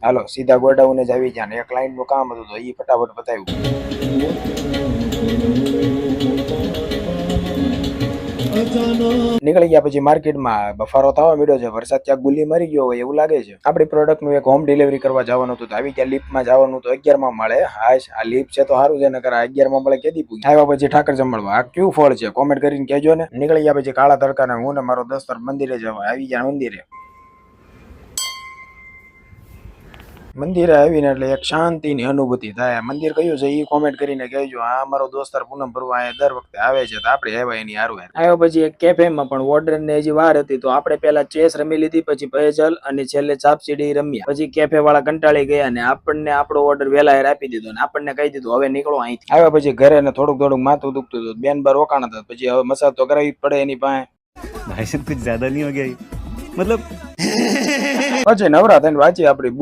હાલો સીધા ગોડાઉને જ આવી ગયા ને એક ક્લાયન્ટ નું કામ હતું તો એ ફટાફટ પતાવ્યું. નીકળી ગયા પછી માર્કેટમાં બફારો થવા માંડ્યો છે. વરસાદ ક્યાંક ગુલ્લી મરી ગયો હોય એવું લાગે છે. આપણી પ્રોડક્ટ નું એક હોમ ડિલિવરી કરવા જવાનું હતું તો આવી ગયા. લિફ્ટમાં જવાનું તો 11 માં મળે. હાશ આ લિફ્ટ છે તો સારું છે, નકર આ 11 માં મળે કેદી પૂછ્યું. આવ્યા પછી ઠાકર જમણવા આ કયું ફળ છે કોમેન્ટ કરીને કહેજો ને. નીકળી ગયા પછી કાળા તડકાને હું ને મારો દોસ્તર મંદિરે જવા આવી ગયા. મંદિરે આવીને એટલે એક શાંતિની અનુભૂતિ થાય. મંદિર કયું છે એ કોમેન્ટ કરીને કહેજો. આ મારો દોસ્તાર પૂનમ ભરવા અહીંયા દર વખતે આવે છે તો આપણે આવ્યા એની હારું. આવ્યો પછી એક કેફેમાં પણ ઓર્ડર ને હજી વાર હતી તો આપણે પેલા ચેસ રમી લીધી, પછી પઝલ અને છેલ્લે ચાપસીડી રમ્યા. પછી કેફે વાળા કંટાળી ગયા ને આપણને આપણો ઓર્ડર વેલા આપી દીધો ને આપણને કહી દીધું હવે નીકળો અહીંથી. આવ્યા પછી ઘરે ને થોડુંક માથું દુખતું હતું. બેન બાર રોકાણ હતા પછી હવે મસાજ તો કરાવી જ પડે એની પાસે. भाई साहब कुछ ज्यादा नहीं हो गया ये? मतलब પછી નવરા થઈને વાંચી આપડી